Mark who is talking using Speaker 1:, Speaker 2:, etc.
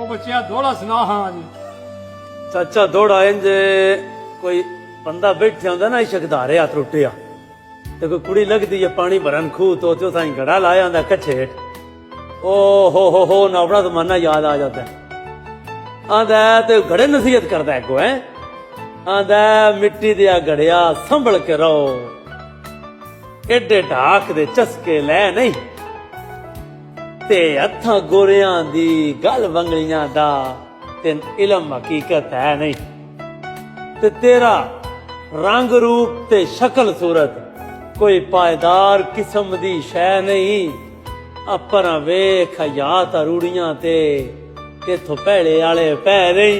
Speaker 1: बच्चिया दौड़ा सुना हाँ जी।
Speaker 2: चाचा दौड़ा इंज कोई बंदा बैठा होंदा ना शकधारे हाथ रुटिया ते कोई कुड़ी लगदी है पानी भरन खूह तो साईं घड़ा लाया होंदा कच्छे हेठ। ओ हो ना अपना जमाना याद आ जाता है। आंदा ते घड़े नसीहत करदा है को है आंदा मिट्टी दिया घड़िया संभल के रहो एडे ढाक दे चस्के ले नहीं ते हत्थां गोरियां दी गल वंगलियां दा ते इलम हकीकत है नहीं ते तेरा रंग रूप ते शक्ल सूरत कोई पायदार किस्म दी शै नहीं। अपना वेख यात रूड़ियां ते इथों भैड़े आले पै नहीं।